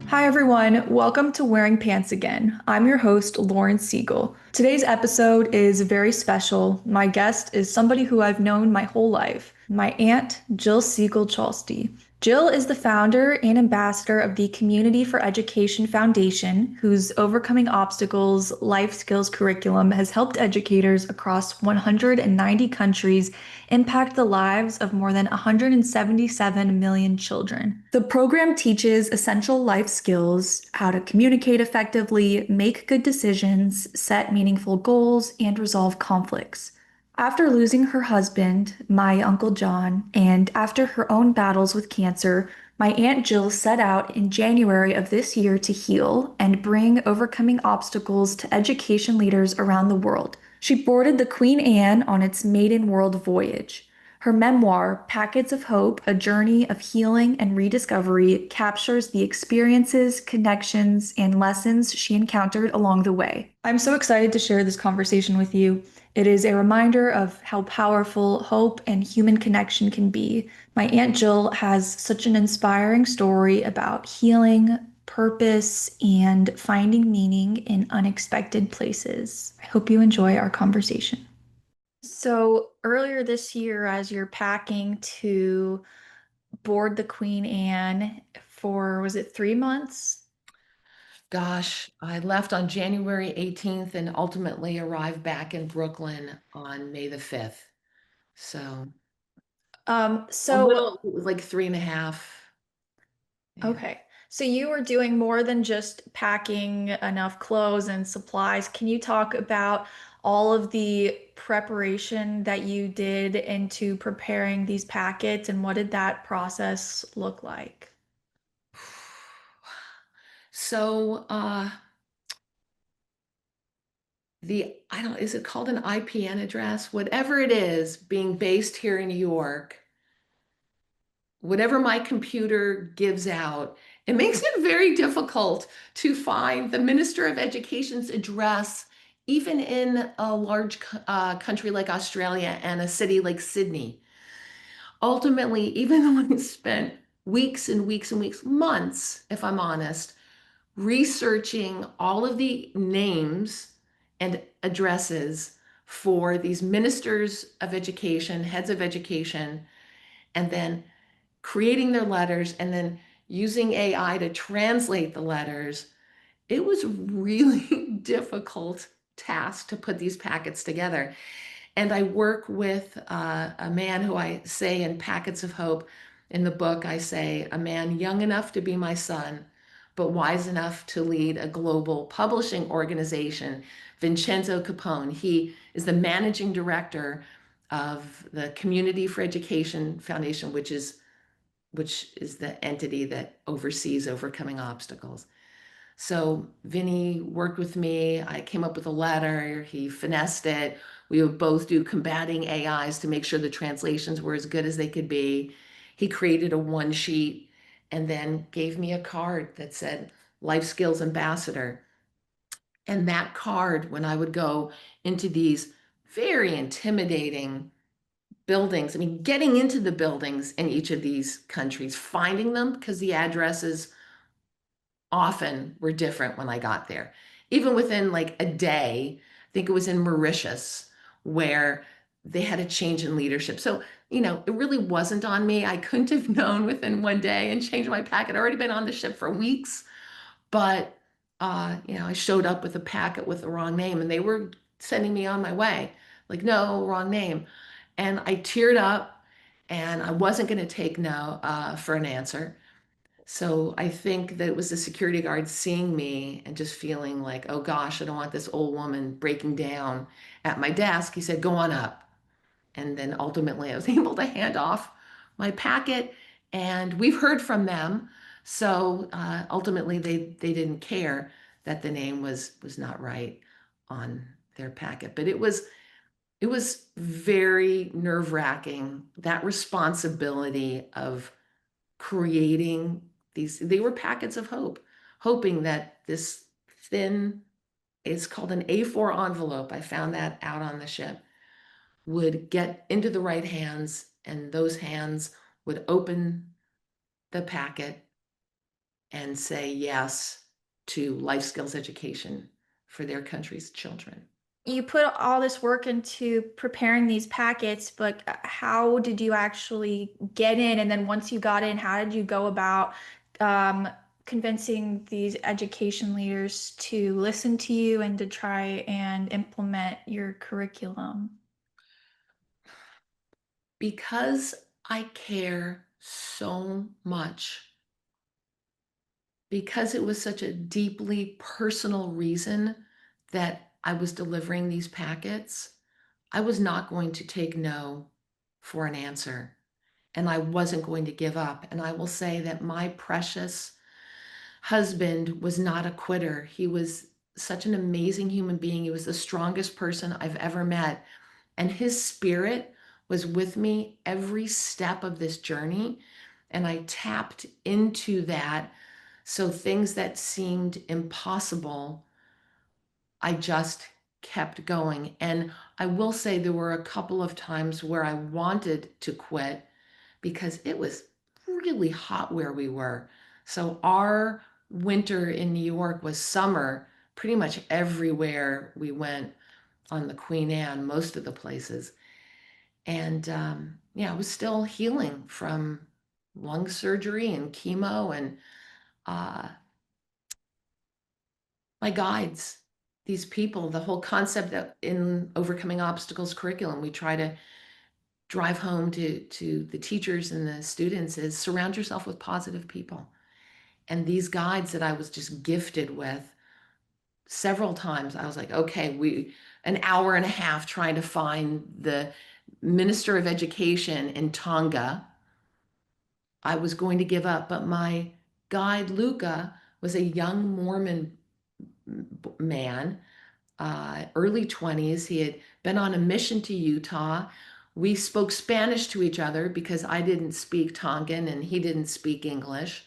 Hi, everyone. Welcome to Wearing Pants Again. I'm your host, Lauren Siegal. Today's episode is very special. My guest is somebody who I've known my whole life, my aunt, Jill Siegal Chalsty. Jill is the founder and ambassador of the Community for Education Foundation, whose Overcoming Obstacles Life Skills curriculum has helped educators across 190 countries impact the lives of more than 177 million children. The program teaches essential life skills, how to communicate effectively, make good decisions, set meaningful goals, and resolve conflicts. After losing her husband, my Uncle John, and after her own battles with cancer, my Aunt Jill set out in January of this year to heal and bring overcoming obstacles to education leaders around the world. She boarded the Queen Anne on its maiden world voyage. Her memoir, Packets of Hope, A Journey of Healing and Rediscovery, captures the experiences, connections, and lessons she encountered along the way. I'm so excited to share this conversation with you. It is a reminder of how powerful hope and human connection can be. My Aunt Jill has such an inspiring story about healing, purpose, and finding meaning in unexpected places. I hope you enjoy our conversation. So earlier this year, as you're packing to board the Queen Anne for, was it 3 months? Gosh, I left on January 18th and ultimately arrived back in Brooklyn on May the 5th. So Um, a so little, it was like three and a half. Yeah. okay. So you were doing more than just packing enough clothes and supplies. Can you talk about all of the preparation that you did into preparing these packets and what did that process look like? So I don't, is it called an IPN address? Whatever it is, being based here in New York, whatever my computer gives out, it makes it very difficult to find the Minister of Education's address, even in a large country like Australia and a city like Sydney. Ultimately, even though I spent weeks and weeks and weeks, months, if I'm honest, researching all of the names and addresses for these ministers of education, heads of education, and then creating their letters and then using AI to translate the letters, it was really difficult task to put these packets together. And I work with a man who I say in Packets of Hope in the book, I say, a man young enough to be my son, but wise enough to lead a global publishing organization, Vincenzo Capone. He is the managing director of the Community for Education Foundation, which is the entity that oversees overcoming obstacles. So Vinny worked with me. I came up with a letter. He finessed it. We would both do combating AIs to make sure the translations were as good as they could be. He created a one sheet and then gave me a card that said Life Skills Ambassador. And that card, when I would go into these very intimidating buildings, I mean, getting into the buildings in each of these countries, finding them because the addresses often were different when I got there. Even within like a day, I think it was in Mauritius where they had a change in leadership. So, it really wasn't on me. I couldn't have known within one day and changed my packet. I'd already been on the ship for weeks, but I showed up with a packet with the wrong name and they were sending me on my way. Like, no, wrong name. And I teared up and I wasn't going to take no for an answer. So I think that it was the security guard seeing me and just feeling like, oh gosh, I don't want this old woman breaking down at my desk. He said, go on up. And then ultimately I was able to hand off my packet and we've heard from them. So ultimately they didn't care that the name was not right on their packet. But it was very nerve-wracking, that responsibility of creating these, they were packets of hope, hoping that this thin, it's called an A4 envelope, I found that out on the ship, would get into the right hands and those hands would open the packet and say yes to life skills education for their country's children. You put all this work into preparing these packets, but how did you actually get in? And then once you got in, how did you go about um, convincing these education leaders to listen to you and to try and implement your curriculum? Because I care so much, because it was such a deeply personal reason that I was delivering these packets, I was not going to take no for an answer. And I wasn't going to give up. And I will say that my precious husband was not a quitter. He was such an amazing human being. He was the strongest person I've ever met. And his spirit was with me every step of this journey. And I tapped into that. So things that seemed impossible, I just kept going. And I will say there were a couple of times where I wanted to quit because it was really hot where we were. So our winter in New York was summer pretty much everywhere we went on the Queen Anne, most of the places. And yeah, I was still healing from lung surgery and chemo and uh, my guides, these people, the whole concept that in overcoming obstacles curriculum, we try to drive home to the teachers and the students is surround yourself with positive people. And these guides that I was just gifted with several times, I was like, okay, we an hour and a half trying to find the minister of education in Tonga. I was going to give up, but my guide Luca was a young Mormon man, early 20s. He had been on a mission to Utah. We spoke Spanish to each other because I didn't speak Tongan and he didn't speak English.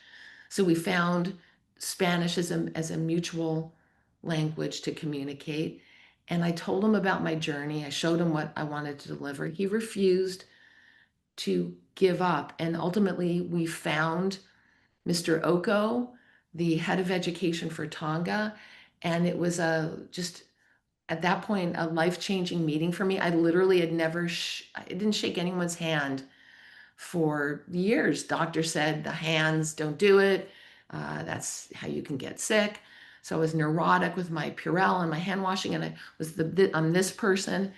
So we found Spanish as a mutual language to communicate. And I told him about my journey. I showed him what I wanted to deliver. He refused to give up. And ultimately, we found Mr. Oko, the head of education for Tonga. And it was a just at that point a life-changing meeting for me. I literally had never I didn't shake anyone's hand for years. Doctor said the hands don't do it. That's how you can get sick. So I was neurotic with my Purell and my hand washing, and I was I'm this person.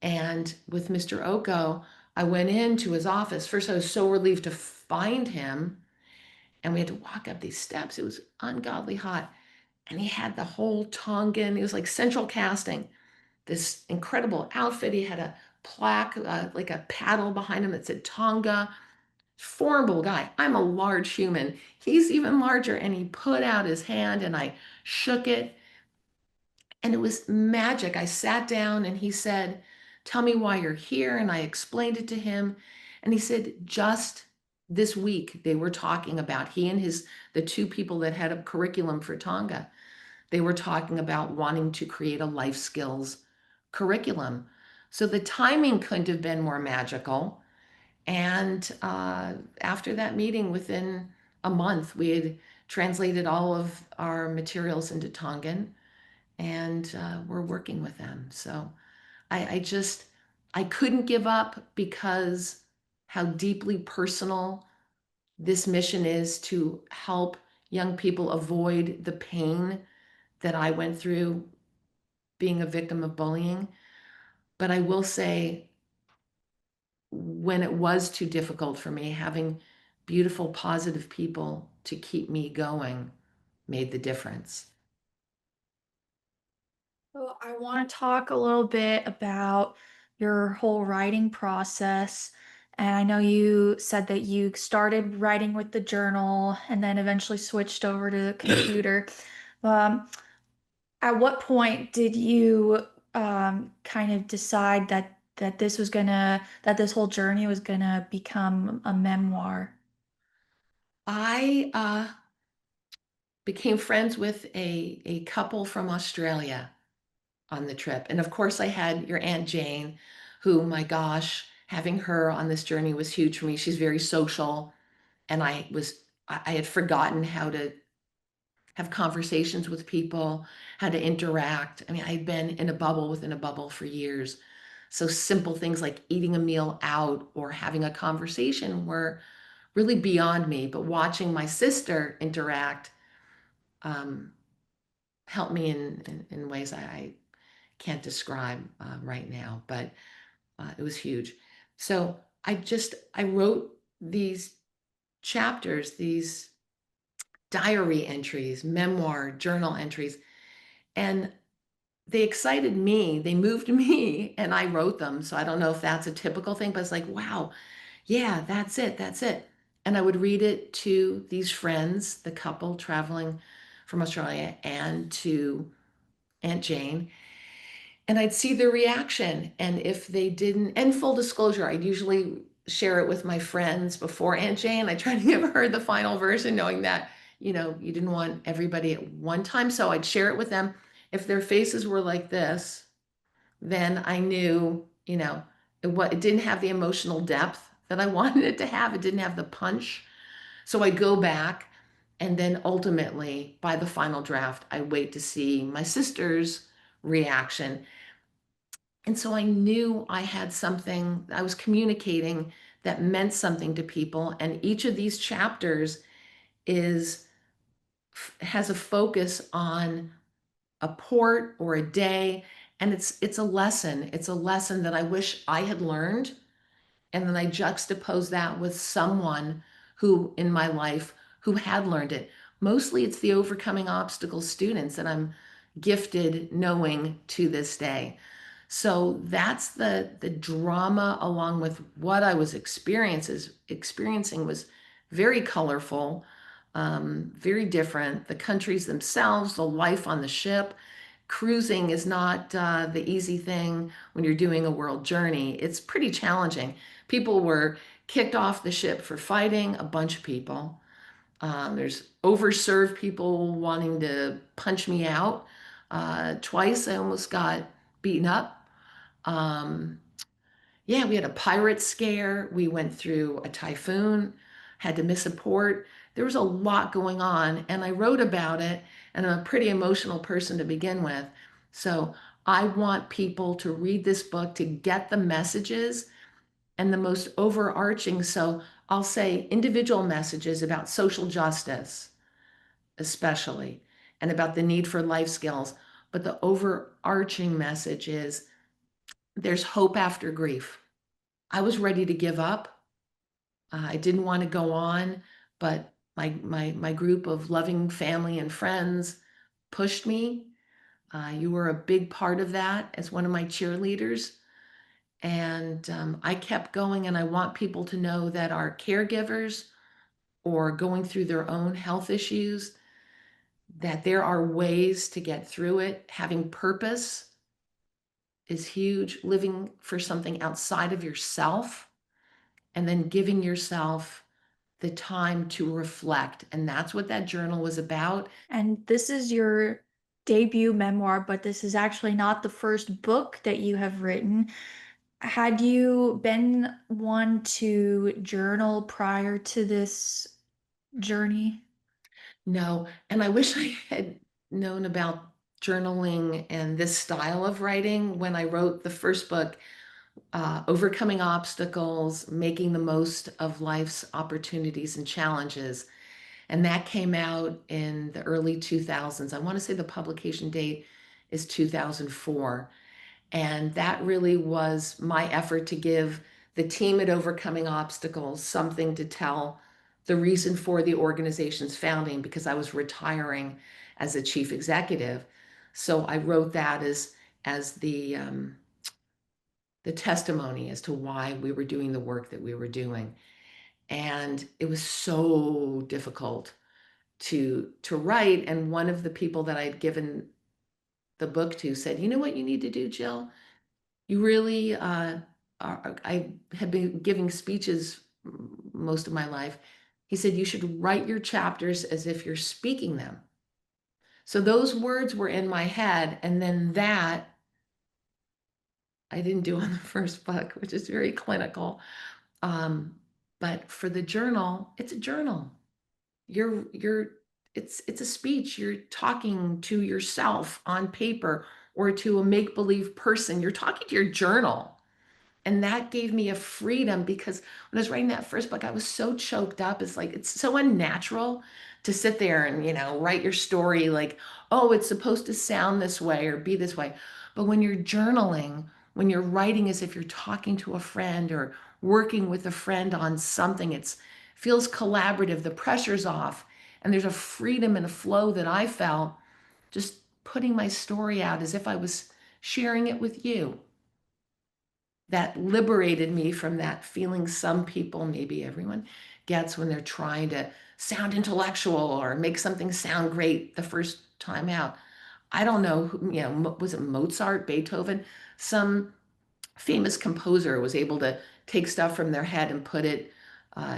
And with Mr. Oko, I went into his office. First, I was so relieved to find him, and we had to walk up these steps. It was ungodly hot, and he had the whole Tongan. It was like central casting. This incredible outfit. He had a plaque, like a paddle behind him that said Tonga. Formidable guy. I'm a large human. He's even larger. And he put out his hand and I shook it. And it was magic. I sat down and he said, "Tell me why you're here." And I explained it to him. And he said, just this week, they were talking about he and the two people that had a curriculum for Tonga, they were talking about wanting to create a life skills curriculum. So the timing couldn't have been more magical. And after that meeting, within a month, we had translated all of our materials into Tongan and we're working with them. So I just, I couldn't give up because how deeply personal this mission is to help young people avoid the pain that I went through being a victim of bullying. But I will say, when it was too difficult for me, having beautiful, positive people to keep me going made the difference. So I want to talk a little bit about your whole writing process. And I know you said that you started writing with the journal and then eventually switched over to the computer. Um, at what point did you kind of decide that this whole journey was gonna become a memoir? I became friends with a couple from Australia on the trip. And of course, I had your Aunt Jane, who, my gosh, having her on this journey was huge for me. She's very social. And I had forgotten how to have conversations with people, how to interact. I mean, I'd been in a bubble within a bubble for years. So simple things like eating a meal out or having a conversation were really beyond me. But watching my sister interact um, helped me in ways I can't describe right now, but it was huge. So I wrote these chapters, these diary entries, memoir, journal entries, and they excited me. They moved me, and I wrote them. So I don't know if that's a typical thing, but it's like, wow, yeah, that's it. That's it. And I would read it to these friends, the couple traveling from Australia, and to Aunt Jane, and I'd see their reaction. And if they didn't, and full disclosure, I'd usually share it with my friends before Aunt Jane. I try to give her the final version, knowing that, you didn't want everybody at one time. So I'd share it with them. If their faces were like this, then I knew, it didn't have the emotional depth that I wanted it to have. It didn't have the punch. So I go back, and then ultimately, by the final draft, I wait to see my sister's reaction. And so I knew I had something, I was communicating that meant something to people. And each of these chapters is has a focus on a port or a day. And it's a lesson. It's a lesson that I wish I had learned. And then I juxtapose that with someone who in my life who had learned it. Mostly it's the overcoming obstacles students that I'm gifted knowing to this day. So that's the drama, along with what I was experiencing was very colorful, very different. The countries themselves, the life on the ship. Cruising is not the easy thing when you're doing a world journey. It's pretty challenging. People were kicked off the ship for fighting, a bunch of people. There's overserved people wanting to punch me out. Twice I almost got beaten up. Um, yeah, we had a pirate scare. We went through a typhoon, had to miss a port. There was a lot going on, and I wrote about it, and I'm a pretty emotional person to begin with. So I want people to read this book to get the messages and the most overarching. So I'll say individual messages about social justice, especially, and about the need for life skills. But the overarching message is there's hope after grief. I was ready to give up. I didn't want to go on, but my group of loving family and friends pushed me. You were a big part of that as one of my cheerleaders. And I kept going, and I want people to know that our caregivers or going through their own health issues, that there are ways to get through it. Having purpose is huge. Living for something outside of yourself, and then giving yourself the time to reflect. And that's what that journal was about. And this is your debut memoir, but this is actually not the first book that you have written. Had you been one to journal prior to this journey? No, and I wish I had known about journaling and this style of writing when I wrote the first book, Overcoming Obstacles, Making the Most of Life's Opportunities and Challenges. And that came out in the early 2000s. I want to say the publication date is 2004. And that really was my effort to give the team at Overcoming Obstacles something to tell the reason for the organization's founding, because I was retiring as a chief executive. So I wrote that as the testimony as to why we were doing the work that we were doing. And it was so difficult to write. And one of the people that I'd given the book to said, "You know what you need to do, Jill? You really I have been giving speeches most of my life." He said, "You should write your chapters as if you're speaking them." So those words were in my head. And then that I didn't do on the first book, which is very clinical. Um, but for the journal, it's a journal. You're it's a speech. You're talking to yourself on paper or to a make-believe person. You're talking to your journal. And that gave me a freedom because when I was writing that first book, I was so choked up. It's like, it's so unnatural to sit there and, write your story like, oh, it's supposed to sound this way or be this way. But when you're journaling, when you're writing as if you're talking to a friend or working with a friend on something, it's feels collaborative, the pressure's off, and there's a freedom and a flow that I felt just putting my story out as if I was sharing it with you that liberated me from that feeling some people, maybe everyone, gets when they're trying to sound intellectual or make something sound great the first time out. I don't know, was it Mozart, Beethoven? Some famous composer was able to take stuff from their head and put it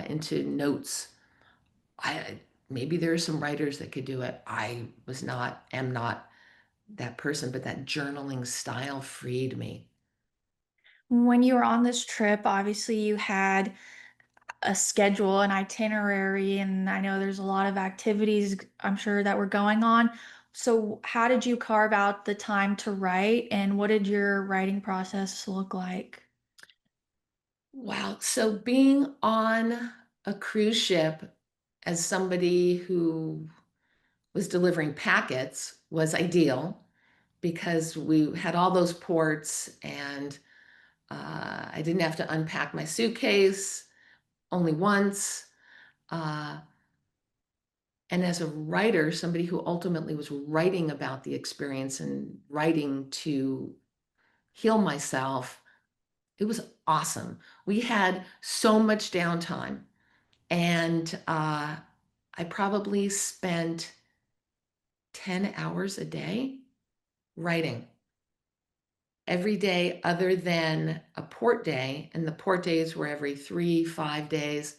into notes. I maybe there are some writers that could do it. Am not that person, but that journaling style freed me. When you were on this trip, obviously you had a schedule, an itinerary, and I know there's a lot of activities I'm sure that were going on. So, how did you carve out the time to write, and what did your writing process look like? Wow. So being on a cruise ship as somebody who was delivering packets was ideal because we had all those ports and I didn't have to unpack my suitcase only once. Uh, and as a writer, somebody who ultimately was writing about the experience and writing to heal myself, it was awesome. We had so much downtime. And I probably spent 10 hours a day writing every day other than a port day. And the port days were every 3, 5 days.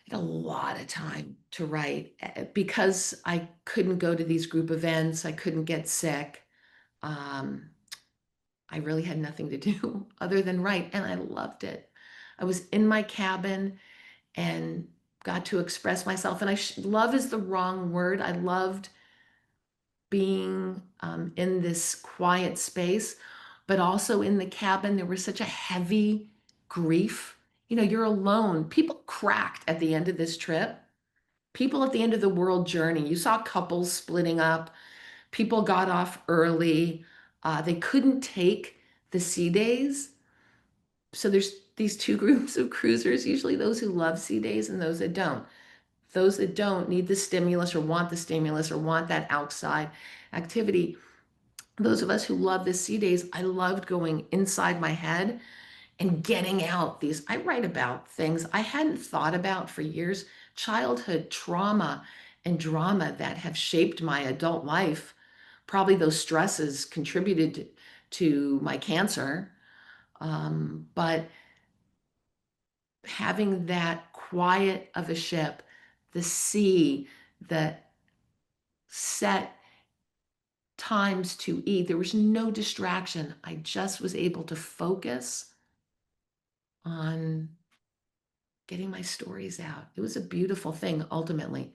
I had a lot of time to write because I couldn't go to these group events. I couldn't get sick. Um, I really had nothing to do other than write. And I loved it. I was in my cabin and got to express myself. And love is the wrong word. I loved being in this quiet space, but also in the cabin, there was such a heavy grief. You're alone. People cracked at the end of this trip. People at the end of the world journey. You saw couples splitting up. People got off early. They couldn't take the sea days. So there's these two groups of cruisers, usually those who love sea days and those that don't. Those that don't need the stimulus or want the stimulus or want that outside activity. Those of us who love the sea days, I loved going inside my head and getting out these. I write about things I hadn't thought about for years, childhood trauma and drama that have shaped my adult life. Probably those stresses contributed to my cancer. But having that quiet of a ship, the sea, the set times to eat. There was no distraction. I just was able to focus on getting my stories out. It was a beautiful thing, ultimately.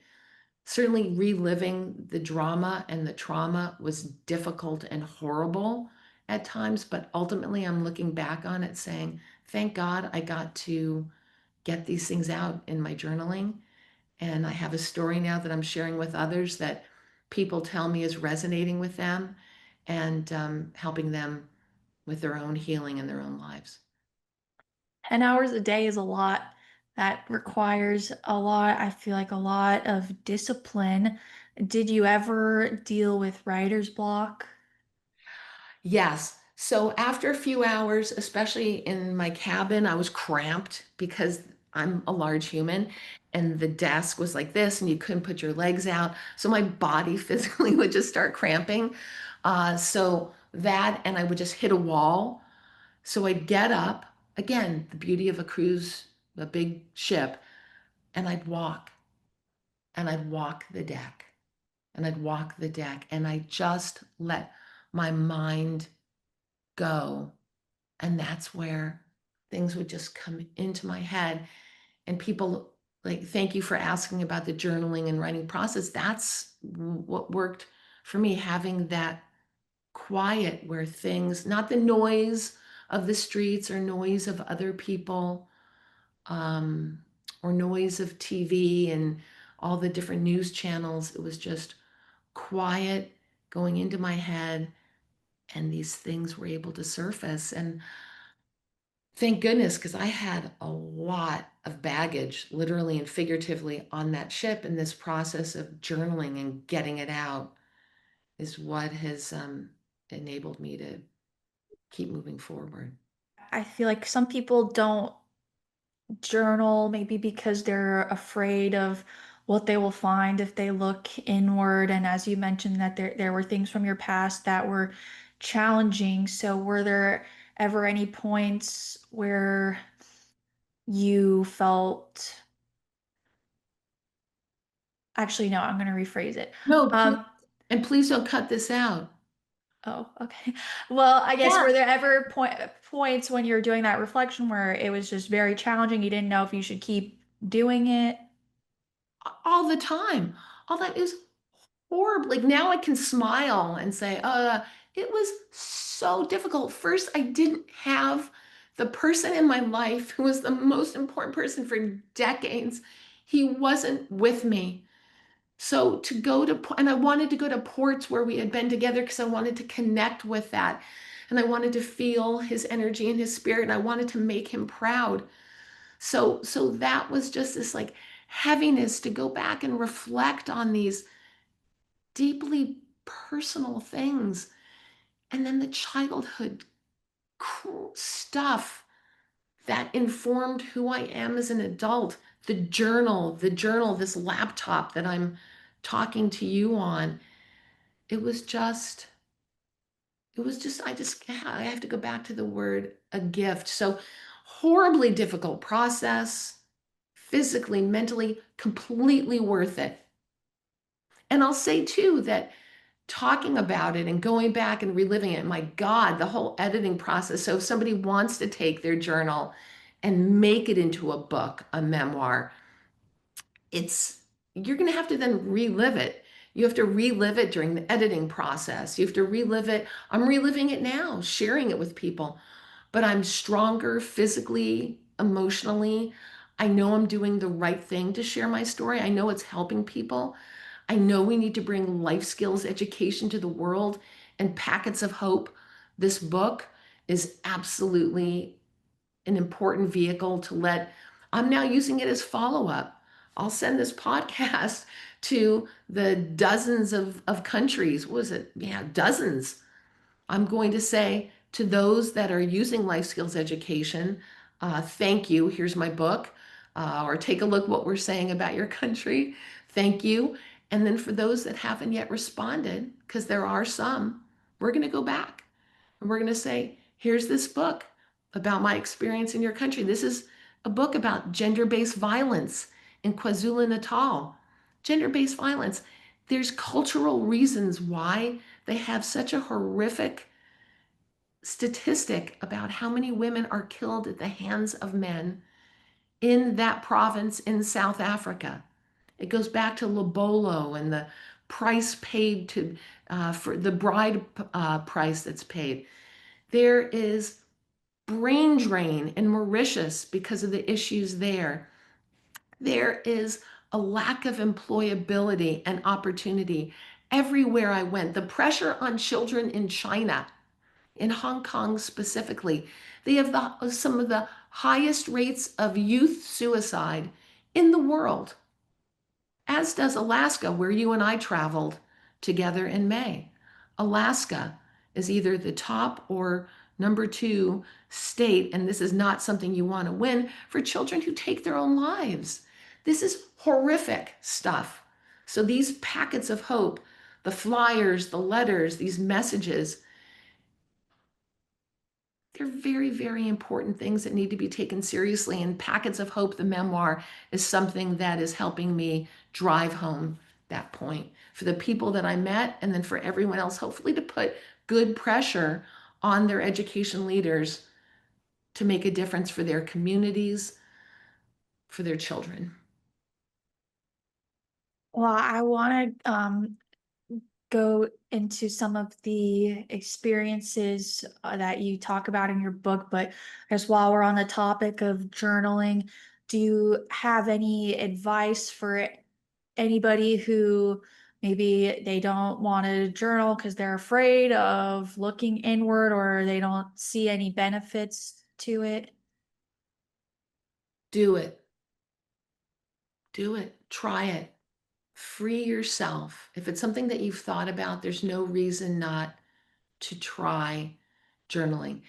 Certainly, reliving the drama and the trauma was difficult and horrible at times, but ultimately, I'm looking back on it saying, thank God I got to get these things out in my journaling. And I have a story now that I'm sharing with others that people tell me is resonating with them and helping them with their own healing in their own lives. 10 hours a day is a lot. That requires a lot, I feel like a lot of discipline. Did you ever deal with writer's block? Yes. So after a few hours, especially in my cabin, I was cramped because I'm a large human and the desk was like this and you couldn't put your legs out. So my body physically would just start cramping. So that, and I would just hit a wall. So I'd get up, again, the beauty of a cruise, a big ship, and I'd walk the deck, and I'd walk the deck, and I just let my mind go. And that's where things would just come into my head. And people Like, thank you for asking about the journaling and writing process. That's what worked for me, having that quiet where things, not the noise of the streets or noise of other people, um, or noise of TV and all the different news channels. It was just quiet going into my head, and these things were able to surface. And thank goodness, because I had a lot of baggage, literally and figuratively, on that ship. And this process of journaling and getting it out is what has enabled me to keep moving forward. I feel like some people don't journal, maybe because they're afraid of what they will find if they look inward. And as you mentioned, that there were things from your past that were challenging. So were there ever any points where you felt, actually, no, I'm going to rephrase it. No, please, Um, and please don't cut this out. oh, okay. Well, I guess Yeah, were there ever points when you're doing that reflection where it was just very challenging, you didn't know if you should keep doing it? all the time. All that is horrible. Like, now I can smile and say, it was so difficult. First, I didn't have the person in my life who was the most important person for decades. He wasn't with me. So to go to, and I wanted to go to ports where we had been together because I wanted to connect with that. And I wanted to feel his energy and his spirit, and I wanted to make him proud. So that was just this like heaviness to go back and reflect on these deeply personal things. And then the childhood stuff that informed who I am as an adult, the journal, this laptop that I'm talking to you on. It was just, I have to go back to the word a gift. So horribly difficult process, physically, mentally, completely worth it. And I'll say too that talking about it and going back and reliving it, my God, the whole editing process. So if somebody wants to take their journal and make it into a book, a memoir, it's you're going to have to then relive it. You have to relive it during the editing process. You have to relive it. I'm reliving it now, sharing it with people, but I'm stronger physically, emotionally. I know I'm doing the right thing to share my story. I know it's helping people. I know we need to bring life skills education to the world and packets of hope. This book is absolutely an important vehicle to let, I'm now using it as follow up. I'll send this podcast to the dozens of countries. What was it? Yeah, dozens. I'm going to say to those that are using life skills education, thank you. Here's my book. Or take a look what we're saying about your country. Thank you. And then for those that haven't yet responded, because there are some, we're going to go back and we're going to say, here's this book about my experience in your country. This is a book about gender-based violence in KwaZulu-Natal. Gender-based violence. There's cultural reasons why they have such a horrific statistic about how many women are killed at the hands of men in that province in South Africa. It goes back to Lobolo and the price paid to for the bride price that's paid. There is brain drain in Mauritius because of the issues there. There is a lack of employability and opportunity everywhere I went. The pressure on children in China, in Hong Kong specifically, they have some of the highest rates of youth suicide in the world, as does Alaska, where you and I traveled together in May. Alaska is either the top or number two state, and this is not something you want to win, for children who take their own lives. This is horrific stuff. So these packets of hope, the flyers, the letters, these messages, they're very, very important things that need to be taken seriously. And Packets of Hope, the memoir, is something that is helping me drive home that point for the people that I met, and then for everyone else, hopefully, to put good pressure on their education leaders to make a difference for their communities, for their children. Well, I want to go into some of the experiences that you talk about in your book, but I guess while we're on the topic of journaling, do you have any advice for anybody who maybe they don't want to journal because they're afraid of looking inward or they don't see any benefits to it? Do it. Do it. Try it. Free yourself. If it's something that you've thought about, there's no reason not to try journaling.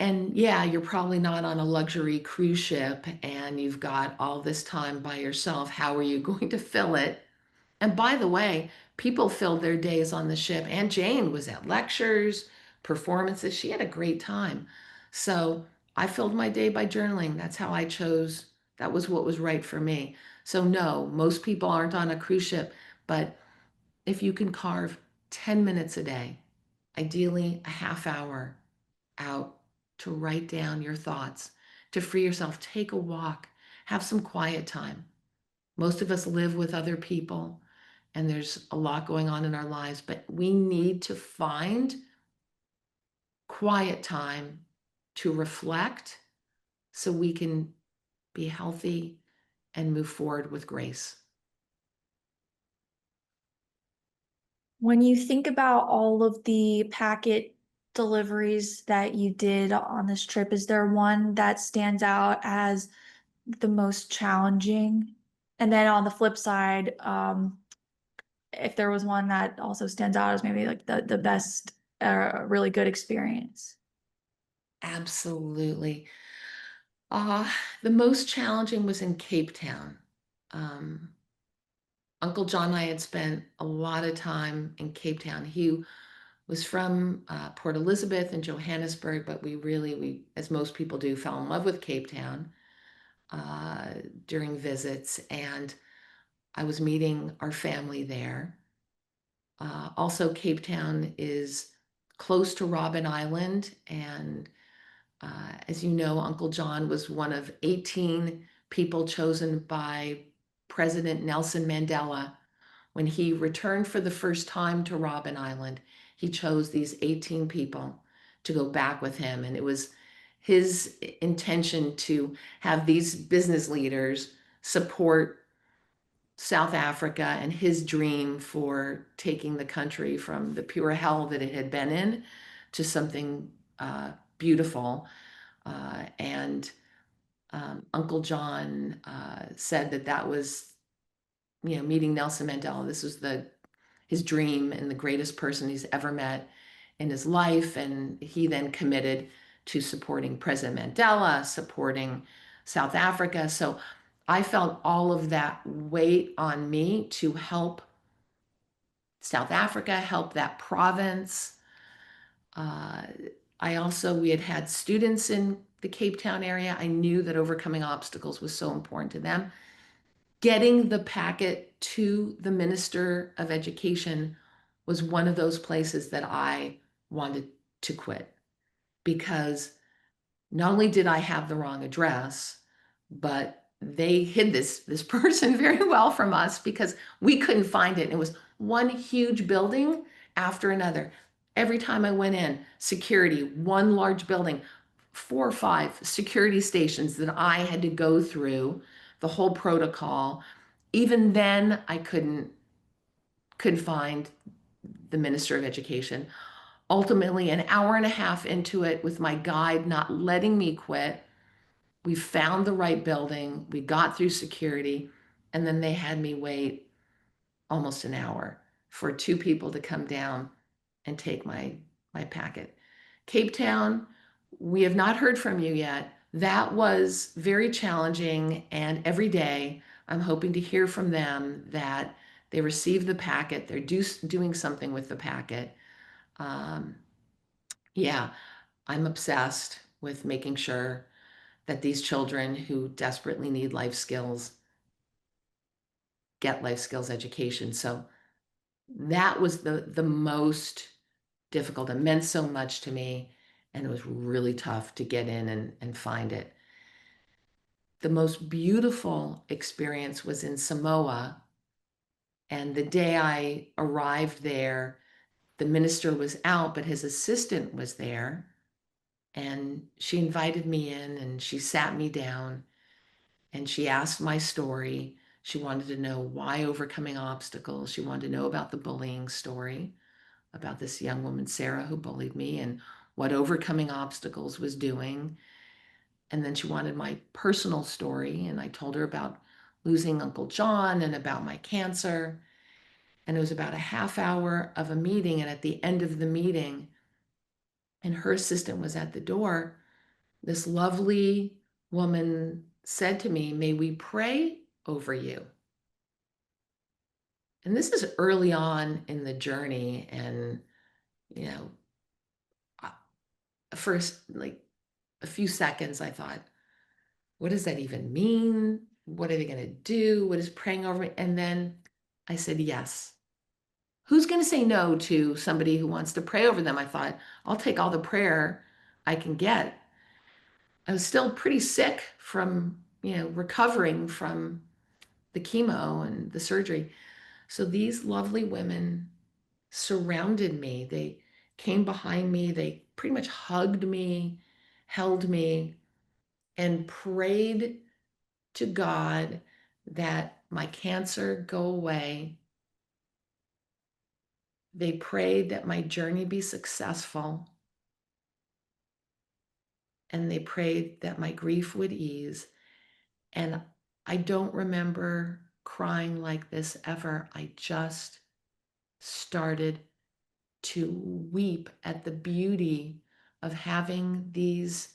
And yeah, you're probably not on a luxury cruise ship and you've got all this time by yourself. How are you going to fill it? And by the way, people filled their days on the ship. And Jane was at lectures, performances. She had a great time. So I filled my day by journaling. That's how I chose. That was what was right for me. So, no, most people aren't on a cruise ship, but if you can carve 10 minutes a day, ideally a half hour out to write down your thoughts, to free yourself, take a walk, have some quiet time. Most of us live with other people and there's a lot going on in our lives, but we need to find quiet time to reflect so we can be healthy and move forward with grace. When you think about all of the packet deliveries that you did on this trip, is there one that stands out as the most challenging? And then on the flip side, if there was one that also stands out as maybe like the best, really good experience. Absolutely. Uh, the most challenging was in Cape Town. Um, Uncle John and I had spent a lot of time in Cape Town. He was from Port Elizabeth and Johannesburg, but we, as most people do, fell in love with Cape Town uh, during visits. And I was meeting our family there. Also, Cape Town is close to Robben Island. And as you know, Uncle John was one of 18 people chosen by President Nelson Mandela when he returned for the first time to Robben Island. He chose these 18 people to go back with him. And it was his intention to have these business leaders support South Africa and his dream for taking the country from the pure hell that it had been in to something beautiful. And Uncle John said that that was, meeting Nelson Mandela. This was his dream and the greatest person he's ever met in his life. And he then committed to supporting President Mandela, supporting South Africa. So I felt all of that weight on me to help South Africa, help that province. Uh, we had had students in the Cape Town area. I knew that overcoming obstacles was so important to them. Getting the packet to the Minister of Education was one of those places that I wanted to quit because not only did I have the wrong address, but they hid this person very well from us because we couldn't find it. It was one huge building after another. Every time I went in, security, one large building, 4 or 5 security stations that I had to go through, the whole protocol. Even then, I couldn't find the Minister of Education. Ultimately, an hour and a half into it, with my guide not letting me quit, we found the right building, we got through security, and then they had me wait almost an hour for 2 people to come down and take my packet. Cape Town, we have not heard from you yet. That was very challenging, and every day I'm hoping to hear from them that they received the packet, they're doing something with the packet. Um, yeah, I'm obsessed with making sure that these children who desperately need life skills get life skills education. So that was the most difficult. It meant so much to me, and it was really tough to get in and find it. The most beautiful experience was in Samoa, And the day I arrived there, the minister was out, but his assistant was there. And she invited me in and she sat me down and she asked my story. She wanted to know why overcoming obstacles. She wanted to know about the bullying story, about this young woman, Sarah, who bullied me, and what overcoming obstacles was doing. And then she wanted my personal story. And I told her about losing Uncle John and about my cancer. And it was about a half hour of a meeting. And at the end of the meeting, and her assistant was at the door, this lovely woman said to me, "May we pray over you?" And this is early on in the journey. And, you know, first, like a few seconds, I thought, what does that even mean? What are they going to do? What is praying over me? And then I said, yes. Who's going to say no to somebody who wants to pray over them? I thought, I'll take all the prayer I can get. I was still pretty sick from, recovering from the chemo and the surgery. So these lovely women surrounded me. They came behind me. They pretty much hugged me, held me, and prayed to God that my cancer go away. They prayed that my journey be successful. And they prayed that my grief would ease. And I don't remember crying like this ever. I just started to weep at the beauty of having these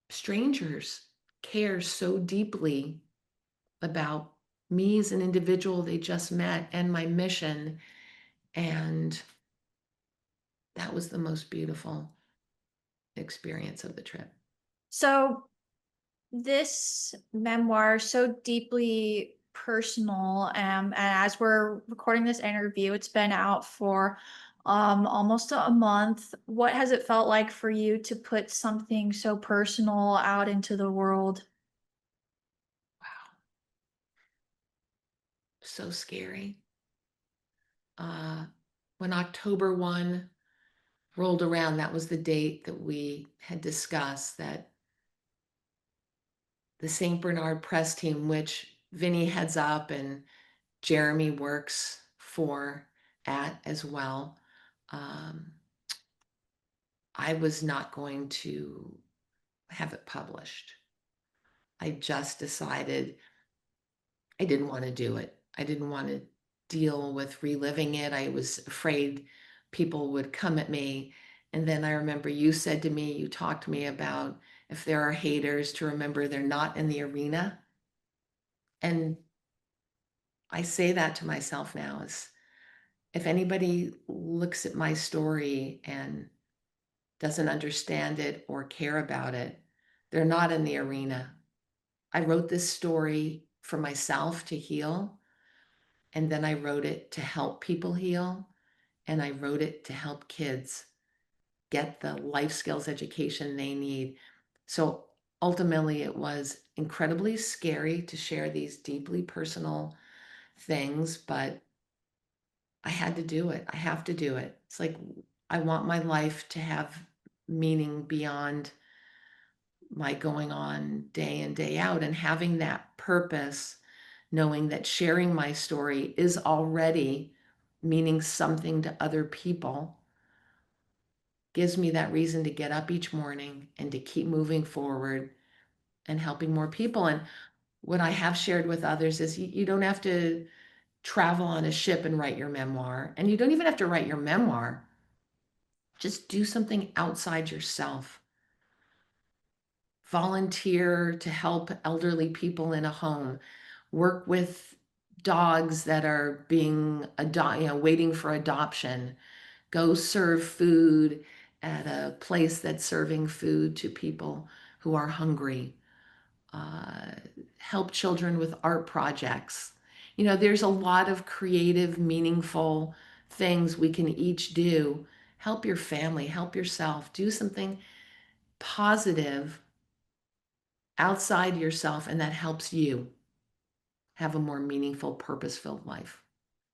strangers care so deeply about me as an individual they just met and my mission. And that was the most beautiful experience of the trip. So, this memoir is so deeply personal, and as we're recording this interview, it's been out for almost a month. What has it felt like for you to put something so personal out into the world? Wow, so scary. Uh, when October 1 rolled around, that was the date that we had discussed that the St. Bernard press team, which Vinny heads up and Jeremy works for at as well, um, I was not going to have it published. I just decided I didn't want to do it. I didn't want to deal with reliving it. I was afraid people would come at me. And then I remember you said to me, you talked to me about if there are haters to remember they're not in the arena. And I say that to myself now is if anybody looks at my story and doesn't understand it or care about it, they're not in the arena. I wrote this story for myself to heal. And then I wrote it to help people heal. And I wrote it to help kids get the life skills education they need. So ultimately, it was incredibly scary to share these deeply personal things, but I had to do it. I have to do it. It's like I want my life to have meaning beyond my going on day in, day out, and having that purpose, knowing that sharing my story is already meaning something to other people, gives me that reason to get up each morning and to keep moving forward and helping more people. And what I have shared with others is you don't have to travel on a ship and write your memoir. And you don't even have to write your memoir. Just do something outside yourself. Volunteer to help elderly people in a home. Work with dogs that are waiting for adoption. Go serve food at a place that's serving food to people who are hungry. Uh, Help children with art projects. There's a lot of creative, meaningful things we can each do. Help your family, help yourself, do something positive outside yourself, and that helps you have a more meaningful, purpose filled life.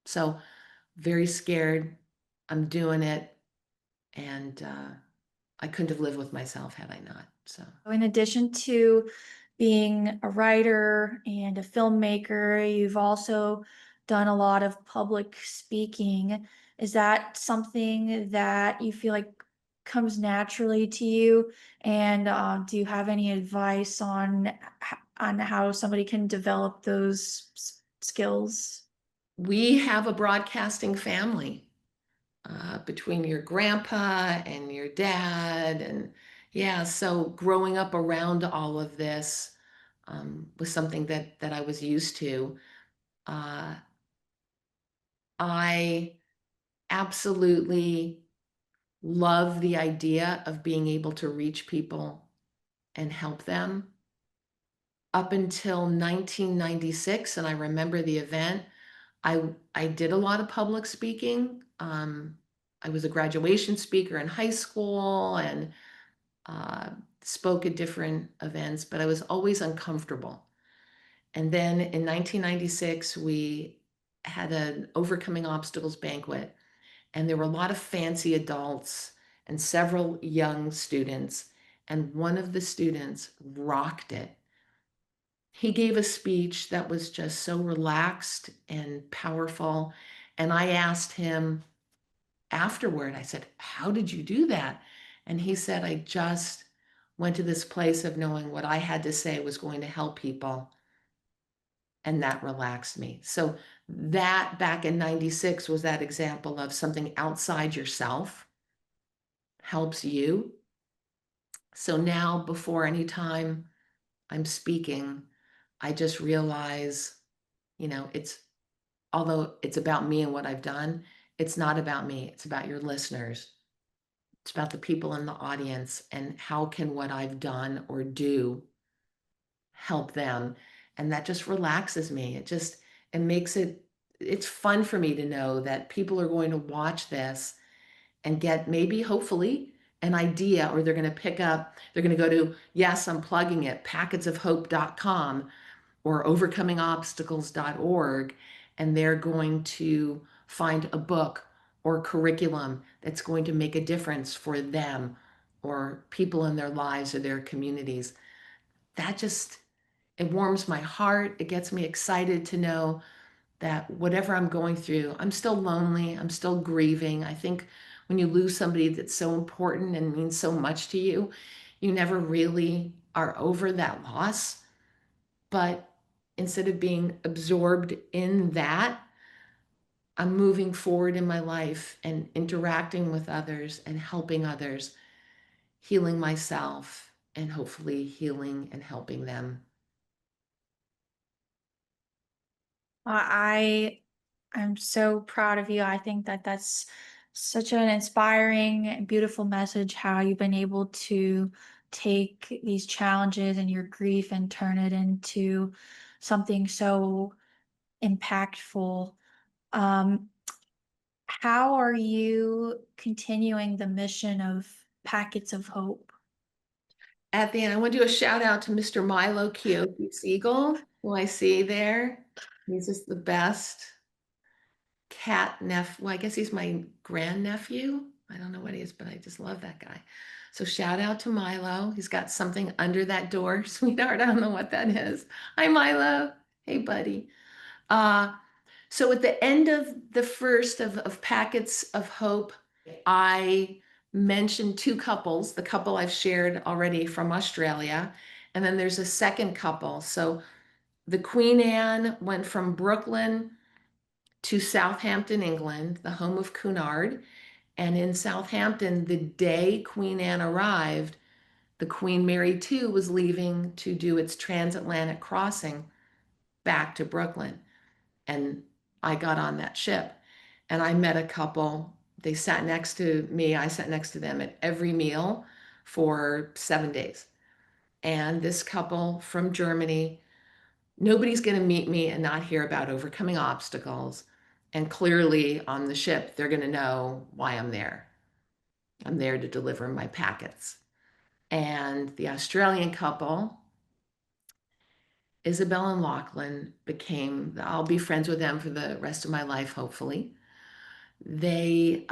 So very scared. I'm doing it. And I couldn't have lived with myself had I not. So In addition to being a writer and a filmmaker, you've also done a lot of public speaking. Is that something that you feel like comes naturally to you? And do you have any advice on how somebody can develop those skills? we have a broadcasting family between your grandpa and your dad. And yeah, so growing up around all of this was something that I was used to. Uh, I absolutely love the idea of being able to reach people and help them. Up until 1996, and I remember the event, I did a lot of public speaking. I was a graduation speaker in high school and uh, spoke at different events, but I was always uncomfortable. And then in 1996, we had an Overcoming Obstacles banquet, and there were a lot of fancy adults and several young students. And one of the students rocked it. He gave a speech that was just so relaxed and powerful. And I asked him afterward, I said, "How did you do that?" And he said, "I just went to this place of knowing what I had to say was going to help people. And that relaxed me." So that back in 96 was that example of something outside yourself helps you. So now before any time I'm speaking, I just realize, it's although it's about me and what I've done, it's not about me. It's about your listeners. It's about the people in the audience and how can what I've done or do help them. And that just relaxes me. It makes it's fun for me to know that people are going to watch this and get maybe hopefully an idea, or they're going to go to, yes, I'm plugging it, packetsofhope.com or overcomingobstacles.org, and they're going to find a book or curriculum that's going to make a difference for them or people in their lives or their communities. That just, it warms my heart. It gets me excited to know that whatever I'm going through, I'm still lonely, I'm still grieving. I think when you lose somebody that's so important and means so much to you, you never really are over that loss. But instead of being absorbed in that, I'm moving forward in my life and interacting with others and helping others, healing myself, and hopefully healing and helping them. I I'm so proud of you. I think that that's such an inspiring and beautiful message how you've been able to take these challenges and your grief and turn it into something so impactful. Um, how are you continuing the mission of Packets of Hope? At the end, I want to do a shout out to Mr. Milo Kyoki Siegal, who I see there. He's just the best well, I guess he's my grandnephew. I don't know what he is, but I just love that guy. So shout out to Milo. He's got something under that door, sweetheart. I don't know what that is. Hi, Milo. Hey, buddy. Uh, so at the end of the first of Packets of Hope, I mentioned two couples, the couple I've shared already from Australia, and then there's a second couple. So the Queen Anne went from Brooklyn to Southampton, England, the home of Cunard. And in Southampton, the day Queen Anne arrived, the Queen Mary II was leaving to do its transatlantic crossing back to Brooklyn. And I got on that ship and I met a couple. They sat next to me. I sat next to them at every meal for 7 days. And this couple from Germany, nobody's going to meet me and not hear about overcoming obstacles. And clearly on the ship, they're going to know why I'm there. I'm there to deliver my packets. And the Australian couple Isabel and Lachlan became, I'll be friends with them for the rest of my life, hopefully. They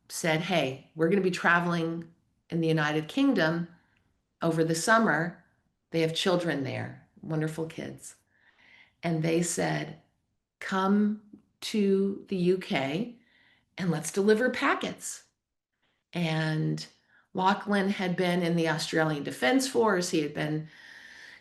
said, hey, we're going to be traveling in the United Kingdom over the summer. They have children there, wonderful kids. And they said, come to the UK and let's deliver packets. And Lachlan had been in the Australian Defence Force. He had been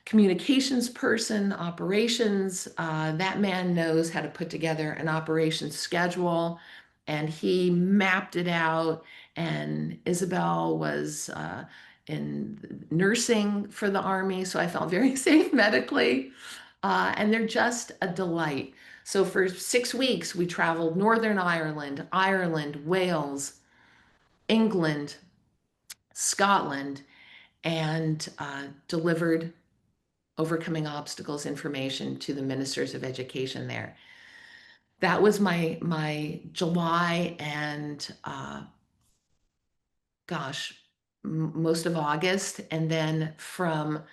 communications person, operations. That man knows how to put together an operations schedule, and he mapped it out. And Isabel was in nursing for the Army, so I felt very safe medically. And they're just a delight. So for 6 weeks, we traveled Northern Ireland, Ireland, Wales, England, Scotland, and delivered overcoming obstacles information to the ministers of education there. That was my July and gosh, most of August, and then from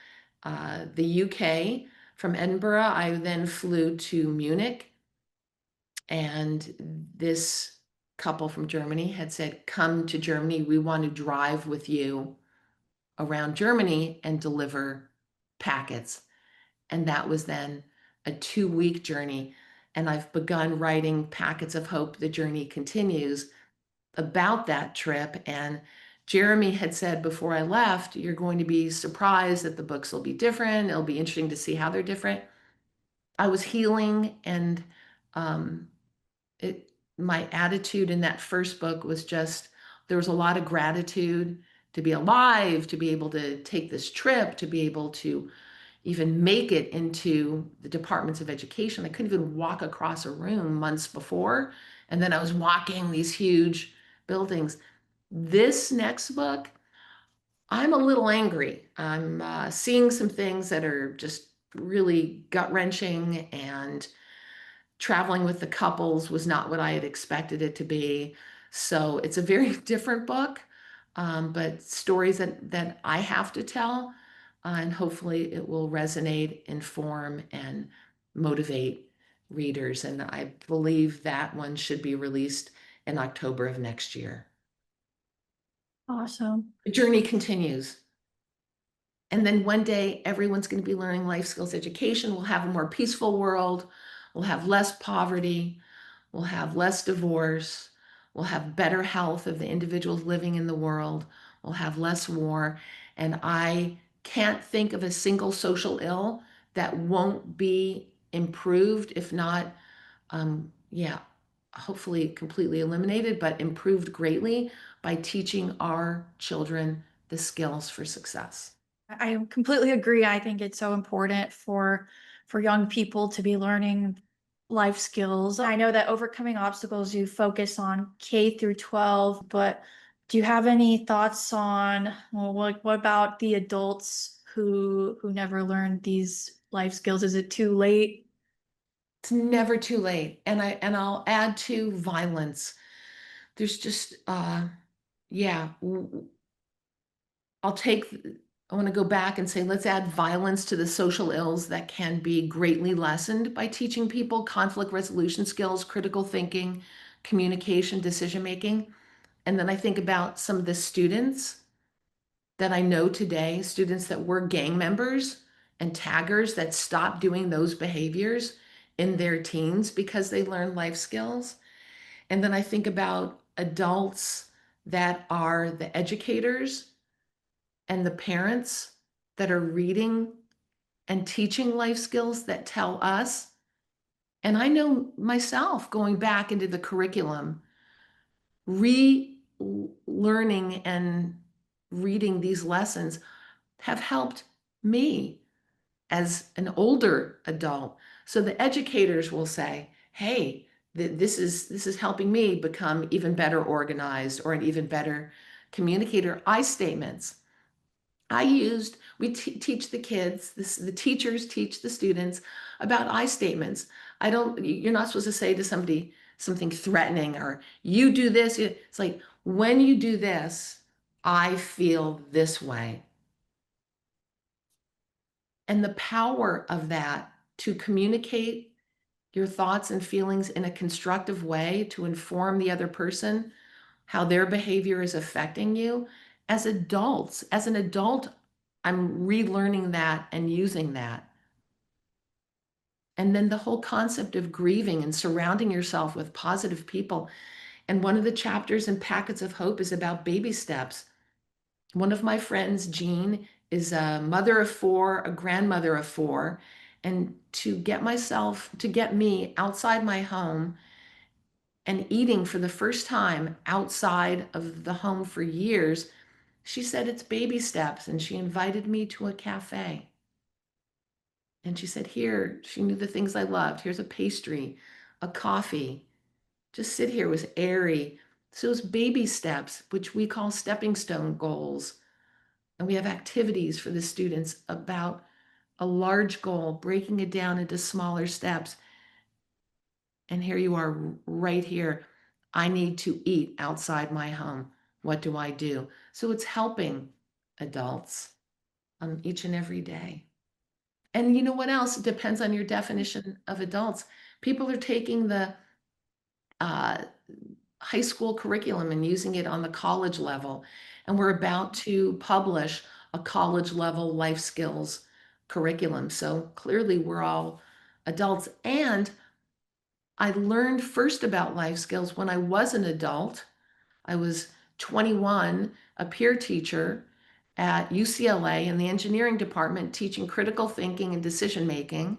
the UK, from Edinburgh, I then flew to Munich, and this couple from Germany had said, "Come to Germany. We want to drive with you around Germany and deliver packets." And that was then a 2 week journey. And I've begun writing Packets of Hope, The Journey Continues, about that trip. And Jeremy had said before I left, you're going to be surprised that the books will be different. It'll be interesting to see how they're different. I was healing, and um, it my attitude in that first book was just there was a lot of gratitude to be alive, to be able to take this trip, to be able to even make it into the departments of education. I couldn't even walk across a room months before. And then I was walking these huge buildings. This next book, I'm a little angry. I'm seeing some things that are just really gut wrenching, and traveling with the couples was not what I had expected it to be. So it's a very different book, but stories that I have to tell, and hopefully it will resonate, inform, and motivate readers. And I believe that one should be released in October of next year. Awesome. The journey continues. And then one day, everyone's going to be learning life skills education. We'll have a more peaceful world. We'll have less poverty. We'll have less divorce. We'll have better health of the individuals living in the world. We'll have less war. And I can't think of a single social ill that won't be improved, if not, yeah, hopefully completely eliminated, but improved greatly by teaching our children the skills for success. I completely agree. I think it's so important for young people to be learning life skills. I know that overcoming obstacles you focus on K through 12, but do you have any thoughts on, well, what about the adults who never learned these life skills? Is it too late? It's never too late. And I'll add to violence. There's just yeah, I'll take I want to go back and say let's add violence to the social ills that can be greatly lessened by teaching people conflict resolution skills, critical thinking, communication, decision making. And then I think about some of the students that I know today, students that were gang members and taggers that stopped doing those behaviors in their teens because they learned life skills. And then I think about adults that are the educators and the parents that are reading and teaching life skills that tell us. And I know myself going back into the curriculum, relearning and reading these lessons have helped me as an older adult. So the educators will say, hey, this is helping me become even better organized or an even better communicator. I statements. We teach the kids, the teachers teach the students about I statements. You're not supposed to say to somebody something threatening or you do this. It's like, when you do this, I feel this way. And the power of that to communicate your thoughts and feelings in a constructive way to inform the other person how their behavior is affecting you. As adults, as an adult, I'm relearning that and using that. And then the whole concept of grieving and surrounding yourself with positive people. And one of the chapters in Packets of Hope is about baby steps. One of my friends, Jean, is a mother of four, a grandmother of four. And to get me outside my home and eating for the first time outside of the home for years, she said it's baby steps. And she invited me to a cafe. And she said, here, she knew the things I loved. Here's a pastry, a coffee. Just sit here. It was airy. So it was baby steps, which we call stepping stone goals. And we have activities for the students about a large goal, breaking it down into smaller steps. And here you are right here. I need to eat outside my home. What do I do? So it's helping adults each and every day. And you know what else? It depends on your definition of adults. People are taking the uh, high school curriculum and using it on the college level. And we're about to publish a college level life skills curriculum. So clearly we're all adults. And I learned first about life skills when I was an adult. I was 21, a peer teacher at UCLA in the engineering department, teaching critical thinking and decision making,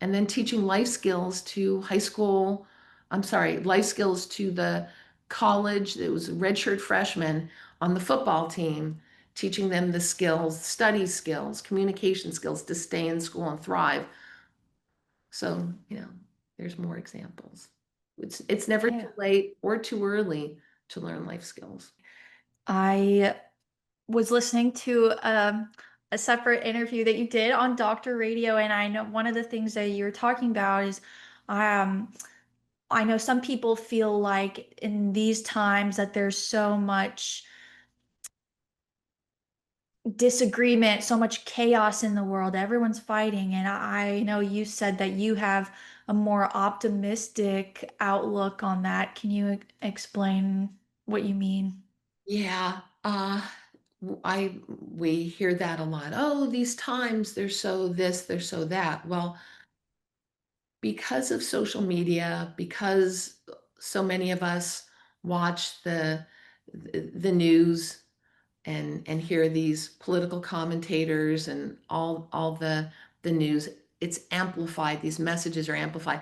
and then teaching life skills to life skills to the college. It was redshirt freshmen on the football team, teaching them the skills, study skills, communication skills to stay in school and thrive. So, there's more examples. It's never too Yeah. late or too early to learn life skills. I was listening to a separate interview that you did on Doctor Radio, and I know one of the things that you were talking about is um, I know some people feel like in these times that there's so much disagreement, so much chaos in the world. Everyone's fighting. And I know you said that you have a more optimistic outlook on that. Can you explain what you mean? Yeah, we hear that a lot. Oh, these times they're so this, they're so that. Well, because of social media, because so many of us watch the news and hear these political commentators and all the news, it's amplified. These messages are amplified.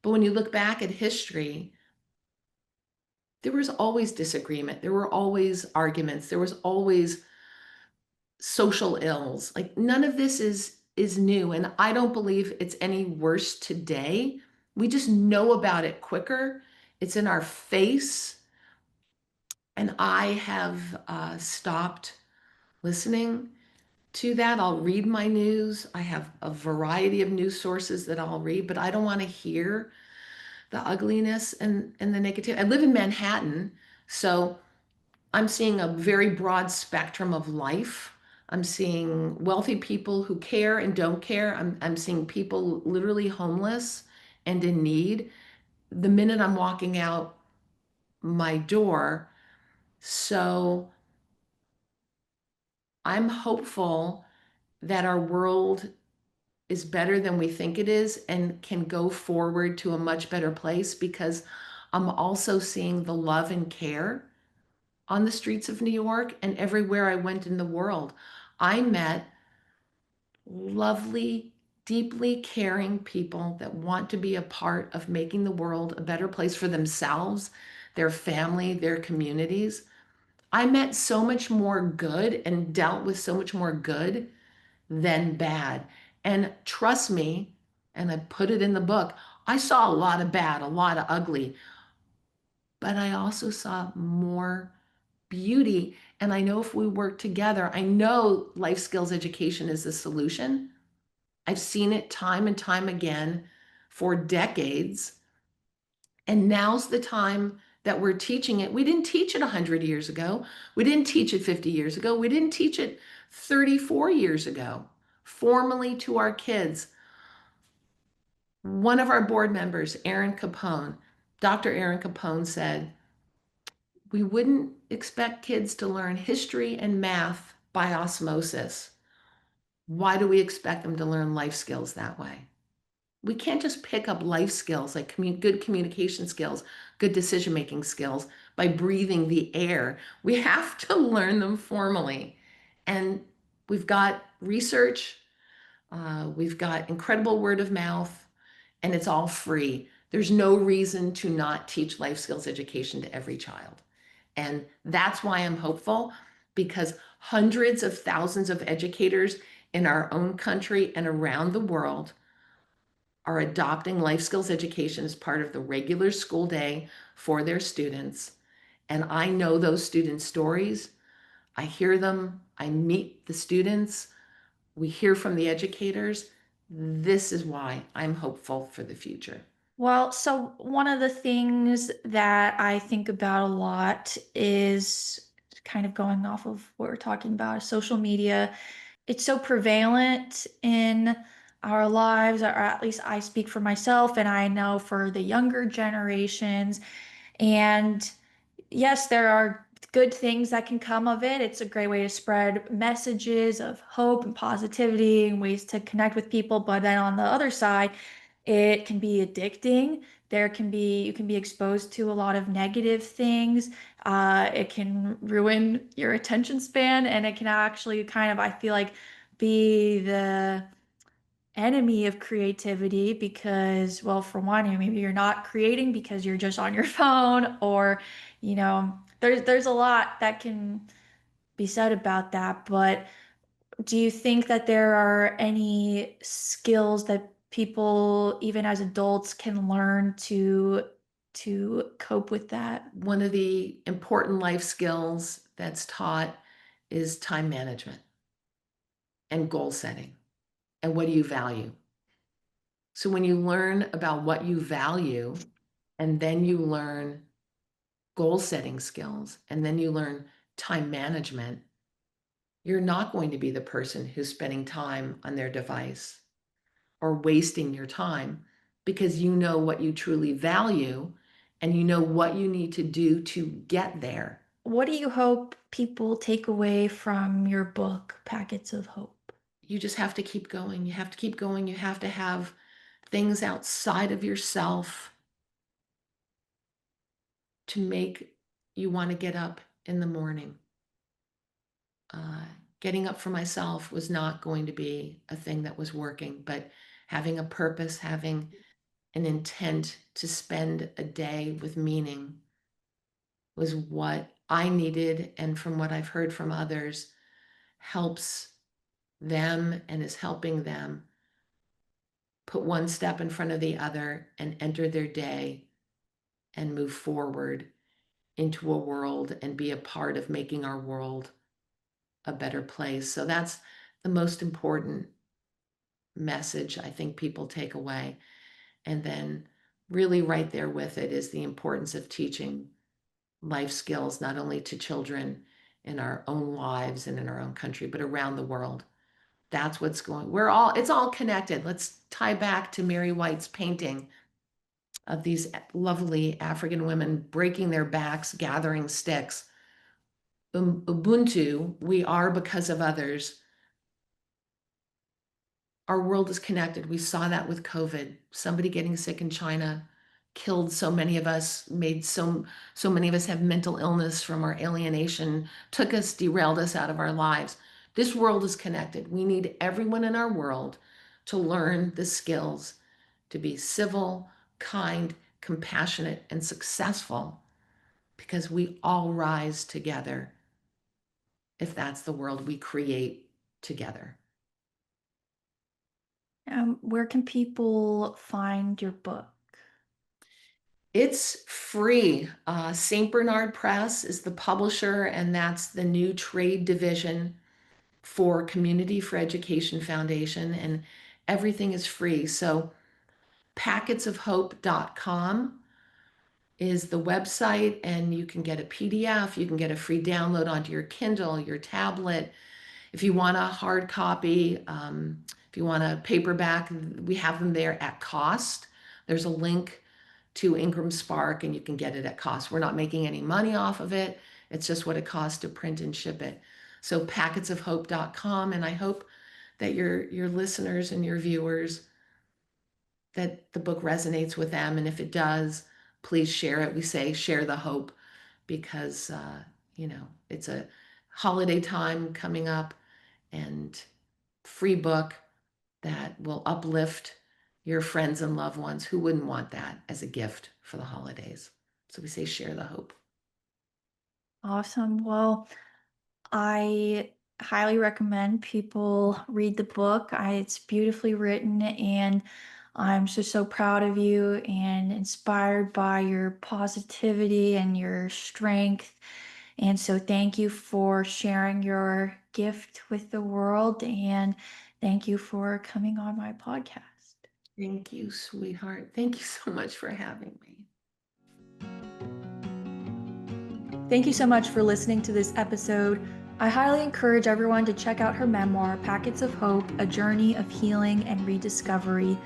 But when you look back at history, there was always disagreement. There were always arguments. There was always social ills. Like none of this is new, and I don't believe it's any worse today. We just know about it quicker. It's in our face, and I have stopped listening to that. I'll read my news. I have a variety of news sources that I'll read, but I don't want to hear the ugliness and the negativity. I live in Manhattan, so I'm seeing a very broad spectrum of life. I'm seeing wealthy people who care and don't care. I'm seeing people literally homeless and in need the minute I'm walking out my door. So I'm hopeful that our world is better than we think it is and can go forward to a much better place because I'm also seeing the love and care on the streets of New York and everywhere I went in the world. I met lovely, deeply caring people that want to be a part of making the world a better place for themselves, their family, their communities. I met so much more good and dealt with so much more good than bad. And trust me, and I put it in the book, I saw a lot of bad, a lot of ugly, but I also saw more beauty. And I know if we work together, I know life skills education is the solution. I've seen it time and time again for decades. And now's the time that we're teaching it. We didn't teach it 100 years ago. We didn't teach it 50 years ago. We didn't teach it 34 years ago. formally to our kids. One of our board members, Dr. Aaron Capone said, we wouldn't expect kids to learn history and math by osmosis. Why do we expect them to learn life skills that way? We can't just pick up life skills like good communication skills, good decision making skills by breathing the air. We have to learn them formally. And we've got research, we've got incredible word of mouth, and it's all free. There's no reason to not teach life skills education to every child. And that's why I'm hopeful, because hundreds of thousands of educators in our own country and around the world are adopting life skills education as part of the regular school day for their students. And I know those students' stories. I hear them. I meet the students. We hear from the educators. This is why I'm hopeful for the future. Well, so one of the things that I think about a lot is kind of going off of what we're talking about, social media. It's so prevalent in our lives, or at least I speak for myself, and I know for the younger generations. And yes, there are good things that can come of it. It's a great way to spread messages of hope and positivity and ways to connect with people. But then on the other side, it can be addicting. You can be exposed to a lot of negative things. It can ruin your attention span, and it can actually kind of, I feel like, be the enemy of creativity because, well, for one, maybe you're not creating because you're just on your phone, or, there's a lot that can be said about that. But do you think that there are any skills that people, even as adults, can learn to cope with that? One of the important life skills that's taught is time management and goal setting. And what do you value? So when you learn about what you value, and then you learn goal setting skills, and then you learn time management, you're not going to be the person who's spending time on their device or wasting your time, because you know what you truly value and you know what you need to do to get there. What do you hope people take away from your book, Packets of Hope? You just have to keep going. You have to keep going. You have to have things outside of yourself to make you want to get up in the morning. Uh, Getting up for myself was not going to be a thing that was working, but having a purpose, having an intent to spend a day with meaning was what I needed. And from what I've heard from others, helps them and is helping them put one step in front of the other and enter their day and move forward into a world and be a part of making our world a better place. So that's the most important message I think people take away. And then, really, right there with it is the importance of teaching life skills, not only to children in our own lives and in our own country, but around the world. That's what's going. It's all connected. Let's tie back to Mary White's painting of these lovely African women breaking their backs, gathering sticks. Ubuntu, we are because of others. Our world is connected. We saw that with COVID. Somebody getting sick in China killed so many of us, made so many of us have mental illness from our alienation, derailed us out of our lives. This world is connected. We need everyone in our world to learn the skills to be civil, kind, compassionate, and successful, because we all rise together if that's the world we create together. Where can people find your book? It's free. St. Bernard Press is the publisher, and that's the new trade division for Community for Education Foundation, and everything is free. So packetsofhope.com is the website, and you can get a PDF, you can get a free download onto your Kindle, your tablet. If you want a hard copy, if you want a paperback, we have them there at cost. There's a link to Ingram Spark and you can get it at cost. We're not making any money off of it. It's just what it costs to print and ship it. So packetsofhope.com, and I hope that your listeners and your viewers, that the book resonates with them. And if it does, please share it. We say share the hope because, it's a holiday time coming up, and free book that will uplift your friends and loved ones. Who wouldn't want that as a gift for the holidays? So we say share the hope. Awesome. Well, I highly recommend people read the book. It's beautifully written, and I'm just so proud of you and inspired by your positivity and your strength. And so, thank you for sharing your gift with the world, and thank you for coming on my podcast. Thank you, sweetheart. Thank you so much for having me. Thank you so much for listening to this episode. I highly encourage everyone to check out her memoir, Packets of Hope, A Journey of Healing and Rediscovery.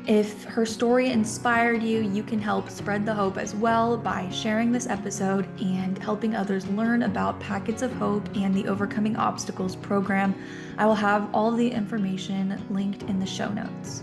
If her story inspired you, you can help spread the hope as well by sharing this episode and helping others learn about Packets of Hope and the Overcoming Obstacles program. I will have all the information linked in the show notes.